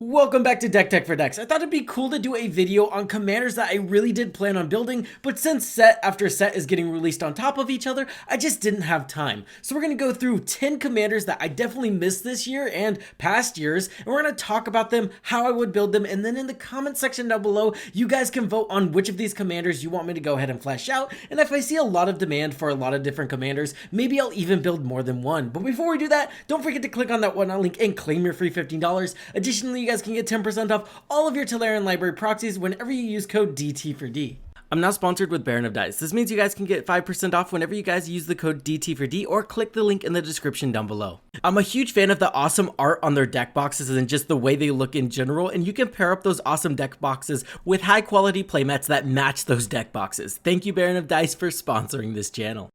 Welcome back to Deck Tech for Decks. I thought it'd be cool to do a video on commanders that I really did plan on building, but since set after set is getting released on top of each other, I just didn't have time. So we're going to go through 10 commanders that I definitely missed this year and past years, and we're going to talk about them, how I would build them, and then in the comment section down below, you guys can vote on which of these commanders you want me to go ahead and flesh out, and if I see a lot of demand for a lot of different commanders, maybe I'll even build more than one. But before we do that, don't forget to click on that whatnot link and claim your free $15. Additionally, you guys can get 10% off all of your Talarian library proxies whenever you use code DT for D. I'm now sponsored with Baron of Dice. This means you guys can get 5% off whenever you guys use the code DT for D or click the link in the description down below. I'm a huge fan of the awesome art on their deck boxes and just the way they look in general, and you can pair up those awesome deck boxes with high quality playmats that match those deck boxes. Thank you, Baron of Dice, for sponsoring this channel.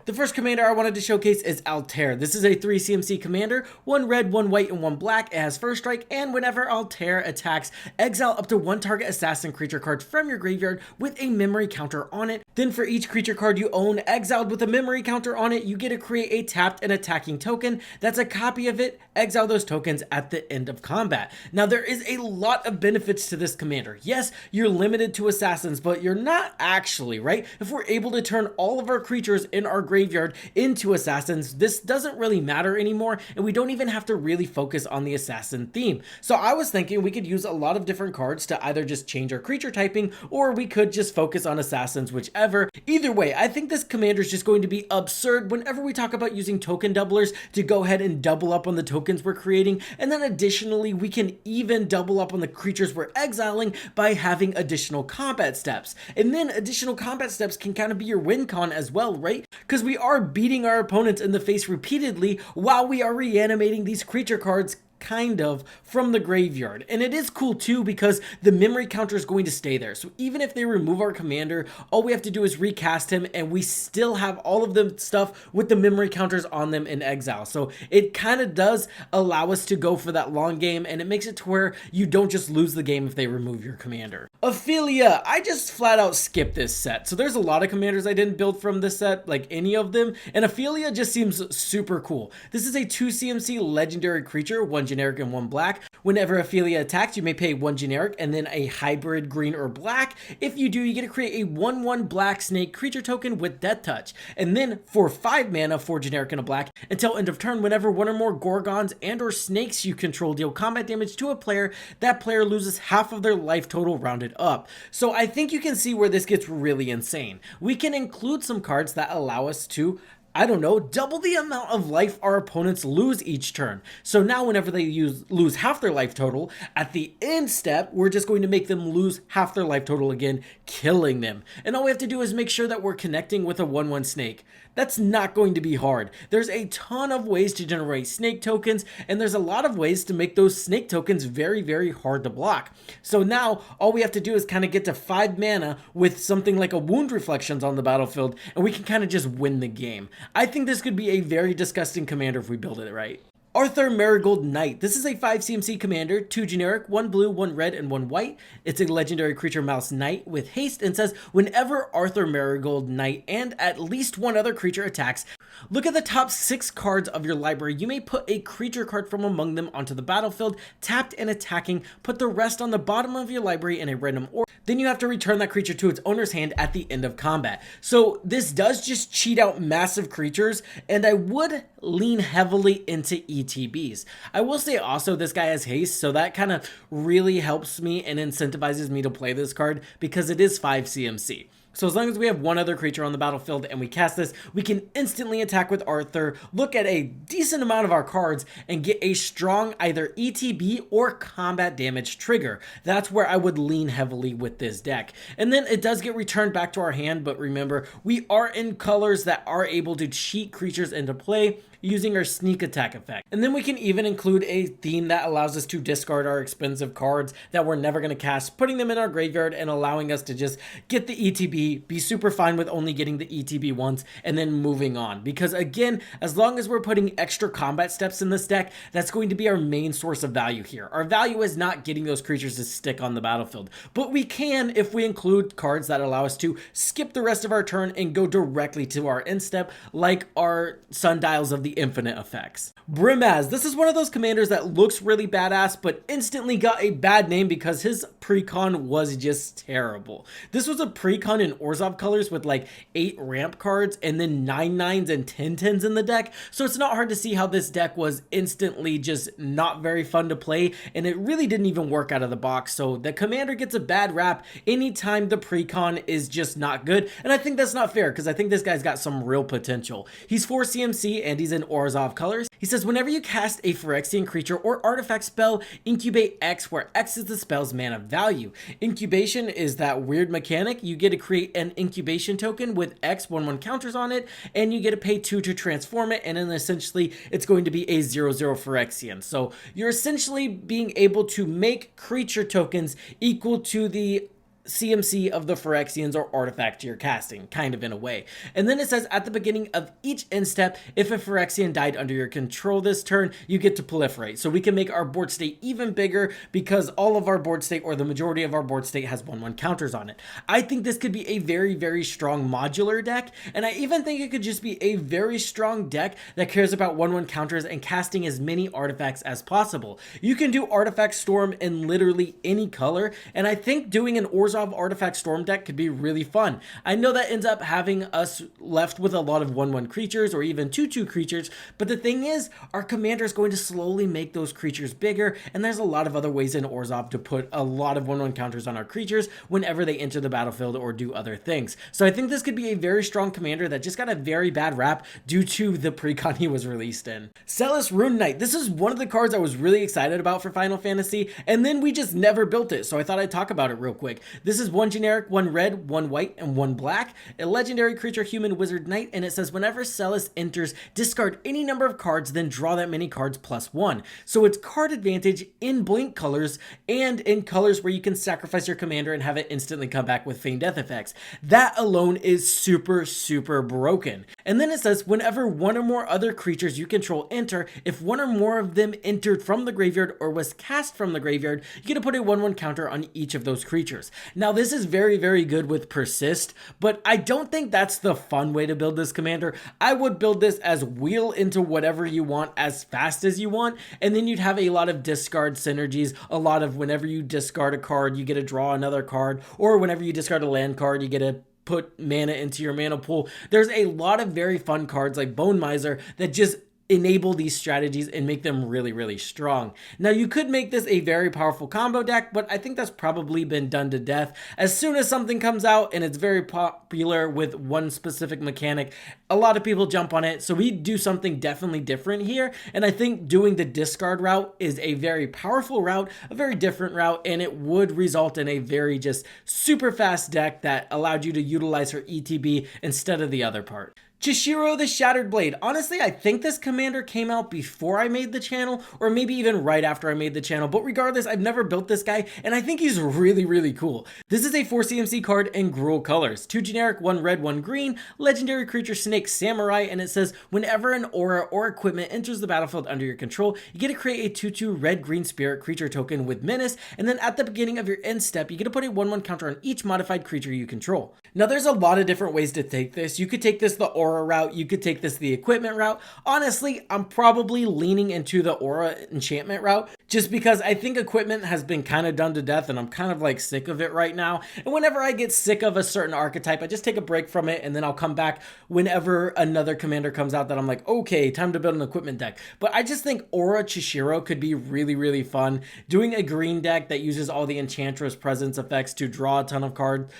The first commander I wanted to showcase is Altair. This is a 3 CMC commander, 1 red, 1 white, and 1 black. It has first strike, and whenever Altair attacks, exile up to 1 target assassin creature card from your graveyard with a memory counter on it. Then for each creature card you own exiled with a memory counter on it, you get to create a tapped and attacking token that's a copy of it. Exile those tokens at the end of combat. Now there is a lot of benefits to this commander. Yes, you're limited to assassins, but you're not actually, right? If we're able to turn all of our creatures in our graveyard into assassins, this doesn't really matter anymore, and we don't even have to really focus on the assassin theme. So I was thinking we could use a lot of different cards to either just change our creature typing, or we could just focus on assassins, whichever. Either way, I think this commander is just going to be absurd whenever we talk about using token doublers to go ahead and double up on the tokens we're creating, and then additionally we can even double up on the creatures we're exiling by having additional combat steps. And then additional combat steps can kind of be your win con as well, right? Because we are beating our opponents in the face repeatedly while we are reanimating these creature cards kind of from the graveyard. And it is cool too because the memory counter is going to stay there. So even if they remove our commander, all we have to do is recast him and we still have all of the stuff with the memory counters on them in exile. So it kind of does allow us to go for that long game, and it makes it to where you don't just lose the game if they remove your commander. Aphelia, I just flat out skipped this set. So there's a lot of commanders I didn't build from this set, like any of them, and Aphelia just seems super cool. This is a 2 CMC legendary creature, 1 generic and 1 black. Whenever Aphelia attacks, you may pay 1 generic and then a hybrid green or black. If you do, you get to create a 1/1 black snake creature token with Death Touch. And then for 5 mana, 4 generic and a black, until end of turn, whenever 1 or more Gorgons and or snakes you control deal combat damage to a player, that player loses half of their life total rounded up. So I think you can see where this gets really insane. We can include some cards that allow us to, I don't know, double the amount of life our opponents lose each turn. So now whenever they lose half their life total, at the end step, we're just going to make them lose half their life total again, killing them. And all we have to do is make sure that we're connecting with a 1/1 snake. That's not going to be hard. There's a ton of ways to generate snake tokens, and there's a lot of ways to make those snake tokens very, very hard to block. So now all we have to do is kind of get to 5 mana with something like a Wound Reflections on the battlefield, and we can kind of just win the game. I think this could be a very disgusting commander if we build it right. Arthur Marigold Knight. This is a 5 CMC commander, 2 generic, 1 blue, 1 red, and 1 white. It's a legendary creature mouse knight with haste and says whenever Arthur Marigold Knight and at least 1 other creature attacks, look at the top 6 cards of your library. You may put a creature card from among them onto the battlefield, tapped and attacking. Put the rest on the bottom of your library in a random order. Then you have to return that creature to its owner's hand at the end of combat. So this does just cheat out massive creatures, and I would lean heavily into ETBs. I will say also this guy has haste, so that kind of really helps me and incentivizes me to play this card because it is 5 CMC. So as long as we have 1 other creature on the battlefield and we cast this, we can instantly attack with Arthur, look at a decent amount of our cards, and get a strong either ETB or combat damage trigger. That's where I would lean heavily with this deck. And then it does get returned back to our hand, but remember, we are in colors that are able to cheat creatures into play using our sneak attack effect. And then we can even include a theme that allows us to discard our expensive cards that we're never going to cast, putting them in our graveyard and allowing us to just get the ETB, be super fine with only getting the ETB once, and then moving on. Because again, as long as we're putting extra combat steps in this deck, that's going to be our main source of value here. Our value is not getting those creatures to stick on the battlefield, but we can if we include cards that allow us to skip the rest of our turn and go directly to our end step, like our Sundials of the infinite effects. Brimaz, this is one of those commanders that looks really badass, but instantly got a bad name because his precon was just terrible. This was a precon in Orzhov colors with like 8 ramp cards and then 9 9s and 10 10s in the deck, so it's not hard to see how this deck was instantly just not very fun to play, and it really didn't even work out of the box. So the commander gets a bad rap anytime the precon is just not good, and I think that's not fair because I think this guy's got some real potential. He's 4 CMC and he's in Orzhov colors. He says whenever you cast a Phyrexian creature or artifact spell, incubate X, where X is the spell's mana value. Incubation is that weird mechanic. You get to create an incubation token with X 1/1 counters on it, and you get to pay 2 to transform it, and then essentially it's going to be a 0/0 Phyrexian. So you're essentially being able to make creature tokens equal to the CMC of the Phyrexians or artifact you're casting, kind of in a way. And then it says at the beginning of each end step, if a Phyrexian died under your control this turn, you get to proliferate. So we can make our board state even bigger because all of our board state, or the majority of our board state, has 1/1 counters on it. I think this could be a very, very strong modular deck, and I even think it could just be a very strong deck that cares about 1/1 counters and casting as many artifacts as possible. You can do Artifact Storm in literally any color, and I think doing an Orzhov Artifact Storm deck could be really fun. I know that ends up having us left with a lot of 1/1 creatures or even 2/2 creatures, but the thing is, our commander is going to slowly make those creatures bigger, and there's a lot of other ways in Orzhov to put a lot of 1/1 counters on our creatures whenever they enter the battlefield or do other things. So I think this could be a very strong commander that just got a very bad rap due to the precon he was released in. Celes Rune Knight. This is one of the cards I was really excited about for Final Fantasy, and then we just never built it, so I thought I'd talk about it real quick. This is 1 generic, 1 red, 1 white, and 1 black, a legendary creature, human wizard knight, and it says whenever Celes enters, discard any number of cards, then draw that many cards +1. So it's card advantage in blink colors and in colors where you can sacrifice your commander and have it instantly come back with Feign Death effects. That alone is super, super broken. And then it says whenever 1 or more other creatures you control enter, if 1 or more of them entered from the graveyard or was cast from the graveyard, you get to put a 1/1 counter on each of those creatures. Now this is very, very good with persist, but I don't think that's the fun way to build this commander. I would build this as wheel into whatever you want as fast as you want, and then you'd have a lot of discard synergies, a lot of whenever you discard a card, you get to draw another card, or whenever you discard a land card, you get to put mana into your mana pool. There's a lot of very fun cards like Bone Miser that just enable these strategies and make them really, really strong. Now you could make this a very powerful combo deck, but I think that's probably been done to death. As soon as something comes out and it's very popular with one specific mechanic, a lot of people jump on it. So we do something definitely different here, and I think doing the discard route is a very powerful route, a very different route, and it would result in a very just super fast deck that allowed you to utilize her ETB instead of the other part. Chishiro the Shattered Blade. Honestly, I think this commander came out before I made the channel, or maybe even right after I made the channel, but regardless, I've never built this guy, and I think he's really, really cool. This is a 4 CMC card in Gruul colors. 2 generic, 1 red, 1 green, legendary creature Snake Samurai, and it says whenever an aura or equipment enters the battlefield under your control, you get to create a 2/2 red-green spirit creature token with menace, and then at the beginning of your end step, you get to put a 1/1 counter on each modified creature you control. Now there's a lot of different ways to take this. You could take this the aura route, you could take this the equipment route. Honestly, I'm probably leaning into the aura enchantment route just because I think equipment has been kind of done to death and I'm kind of like sick of it right now. And whenever I get sick of a certain archetype, I just take a break from it and then I'll come back whenever another commander comes out that I'm like, okay, time to build an equipment deck. But I just think Aura Chishiro could be really, really fun. Doing a green deck that uses all the Enchantress Presence effects to draw a ton of cards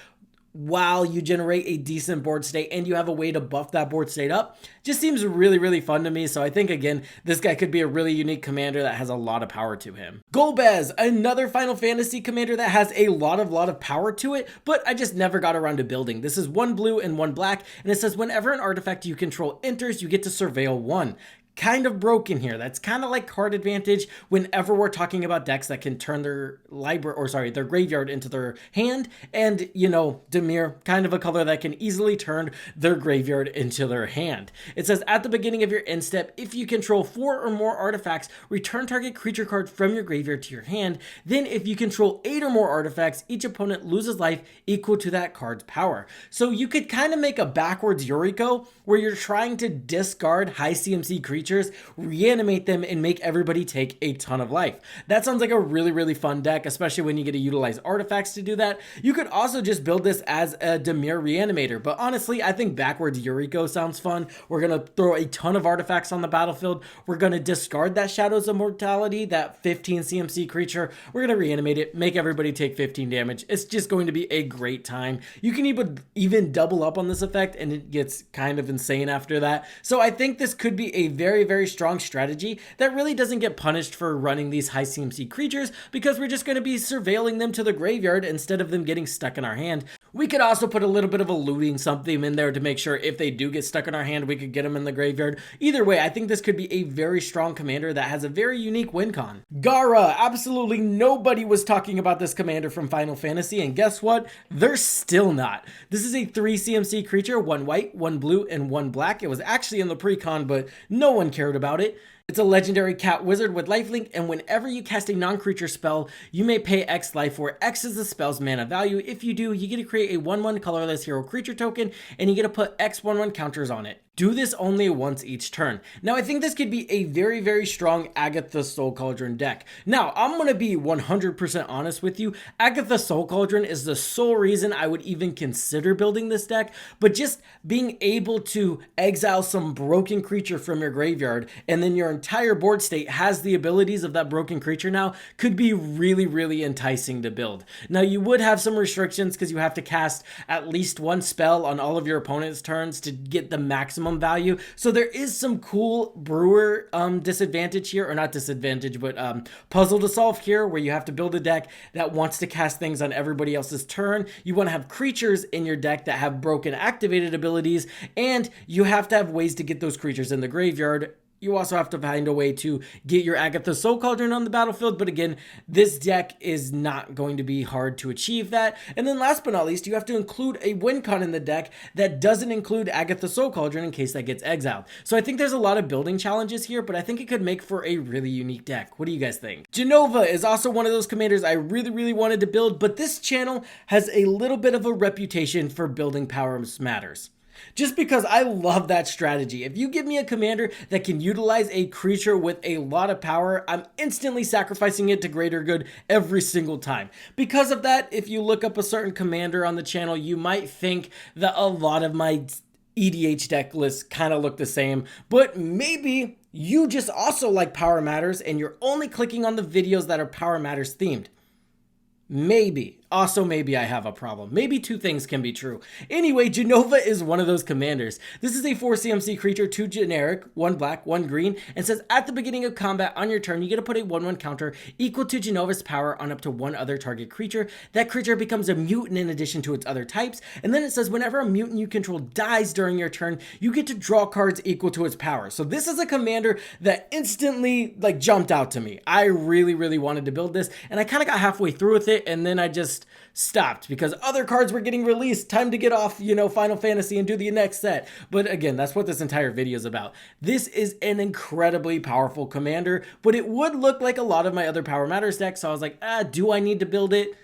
while you generate a decent board state and you have a way to buff that board state up, just seems really, really fun to me. So I think, again, this guy could be a really unique commander that has a lot of power to him. Golbez, another Final Fantasy commander that has a lot of power to it, but I just never got around to building. This is 1 blue and 1 black, and it says whenever an artifact you control enters, you get to surveil 1. Kind of broken here. That's kind of like card advantage whenever we're talking about decks that can turn their their graveyard into their hand, and you know, Dimir, kind of a color that can easily turn their graveyard into their hand. It says at the beginning of your end step, if you control 4 or more artifacts, return target creature card from your graveyard to your hand. Then if you control 8 or more artifacts, each opponent loses life equal to that card's power. So you could kind of make a backwards Yuriko where you're trying to discard high CMC creatures creatures, reanimate them, and make everybody take a ton of life. That sounds like a really fun deck, especially when you get to utilize artifacts to do that. You could also just build this as a Dimir reanimator, but honestly, I think backwards Yuriko sounds fun. We're gonna throw a ton of artifacts on the battlefield. We're gonna discard that Shadows of Mortality, that 15 CMC creature. We're gonna reanimate it, make everybody take 15 damage. It's just going to be a great time. You can even double up on this effect, and it gets kind of insane after that. So I think this could be a very strong strategy that really doesn't get punished for running these high CMC creatures, because we're just going to be surveilling them to the graveyard instead of them getting stuck in our hand. We could also put a little bit of a looting something in there to make sure if they do get stuck in our hand, we could get them in the graveyard. Either way, I think this could be a very strong commander that has a very unique win con. Gara, absolutely nobody was talking about this commander from Final Fantasy, and guess what? They're still not. This is a 3 CMC creature, 1 white, 1 blue, and 1 black. It was actually in the pre-con, but no one cared about it. It's a legendary cat wizard with lifelink, and whenever you cast a non-creature spell, you may pay X life, where X is the spell's mana value. If you do, you get to create a 1/1 colorless hero creature token, and you get to put X 1/1 counters on it. Do this only once each turn. Now, I think this could be a very strong Agatha Soul Cauldron deck. Now, I'm going to be 100% honest with you. Agatha Soul Cauldron is the sole reason I would even consider building this deck, but just being able to exile some broken creature from your graveyard, and then your entire board state has the abilities of that broken creature now, could be really enticing to build. Now, you would have some restrictions because you have to cast at least 1 spell on all of your opponent's turns to get the maximum value. So there is some cool brewer disadvantage here, or not disadvantage, but puzzle to solve here, where you have to build a deck that wants to cast things on everybody else's turn. You want to have creatures in your deck that have broken activated abilities, and you have to have ways to get those creatures in the graveyard. You also have to find a way to get your Agatha Soul Cauldron on the battlefield, but again, this deck is not going to be hard to achieve that. And then last but not least, you have to include a win con in the deck that doesn't include Agatha Soul Cauldron in case that gets exiled. So I think there's a lot of building challenges here, but I think it could make for a really unique deck. What do you guys think? Jenova is also one of those commanders I really wanted to build, but this channel has a little bit of a reputation for building Power Matters. Just because I love that strategy. If you give me a commander that can utilize a creature with a lot of power, I'm instantly sacrificing it to greater good every single time. Because of that, if you look up a certain commander on the channel, you might think that a lot of my EDH deck lists kind of look the same, but maybe you just also like Power Matters and you're only clicking on the videos that are Power Matters themed. Maybe. Also, maybe I have a problem. Maybe 2 things can be true. Anyway, Jenova is one of those commanders. This is a 4 CMC creature, 2 generic, 1 black, 1 green, and says at the beginning of combat on your turn, you get to put a 1/1 counter equal to Jenova's power on up to 1 other target creature. That creature becomes a mutant in addition to its other types. And then it says whenever a mutant you control dies during your turn, you get to draw cards equal to its power. So this is a commander that instantly jumped out to me. I really wanted to build this, and I kind of got halfway through with it, and then I just stopped because other cards were getting released. Time to get off, Final Fantasy and do the next set. But again, that's what this entire video is about. This is an incredibly powerful commander, but it would look like a lot of my other Power Matters decks. So I was like, do I need to build it?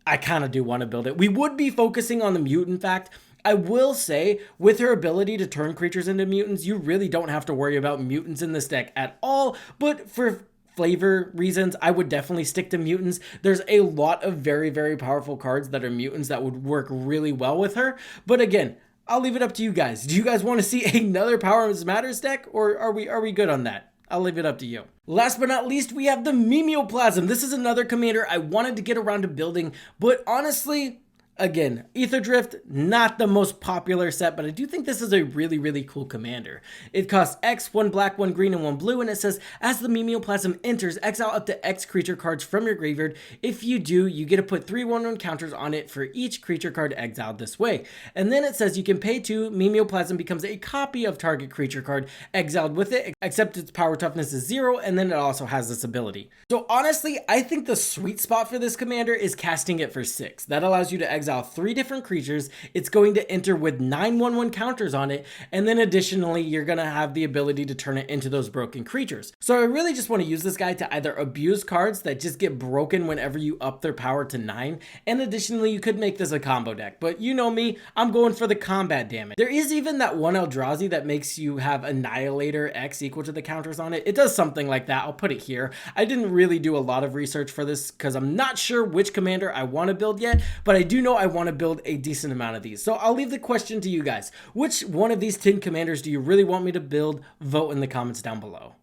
I kind of do want to build it. We would be focusing on the mutant fact. I will say, with her ability to turn creatures into mutants, you really don't have to worry about mutants in this deck at all. But for flavor reasons, I would definitely stick to mutants. There's a lot of very powerful cards that are mutants that would work really well with her. But again, I'll leave it up to you guys. Do you guys want to see another Power Matters deck, or are we good on that? I'll leave it up to you. Last but not least, we have the Mimeoplasm. This is another commander I wanted to get around to building, but honestly, again, Ether Drift, not the most popular set, but I do think this is a really cool commander. It costs X, 1 black, 1 green, and 1 blue, and it says, as the Mimeoplasm enters, exile up to X creature cards from your graveyard. If you do, you get to put 3 1/1 counters on it for each creature card exiled this way. And then it says you can pay 2, Mimeoplasm becomes a copy of target creature card exiled with it, except its power toughness is 0, and then it also has this ability. So honestly, I think the sweet spot for this commander is casting it for 6. That allows you to exile exile 3 different creatures. It's going to enter with 9/1/1 counters on it, and then additionally, you're going to have the ability to turn it into those broken creatures. So I really just want to use this guy to either abuse cards that just get broken whenever you up their power to 9, and additionally, you could make this a combo deck, but you know me, I'm going for the combat damage. There is even that one Eldrazi that makes you have Annihilator X equal to the counters on it. It does something like that. I'll put it here. I didn't really do a lot of research for this because I'm not sure which commander I want to build yet, but I do know I want to build a decent amount of these. So I'll leave the question to you guys. Which one of these 10 commanders do you really want me to build? Vote in the comments down below.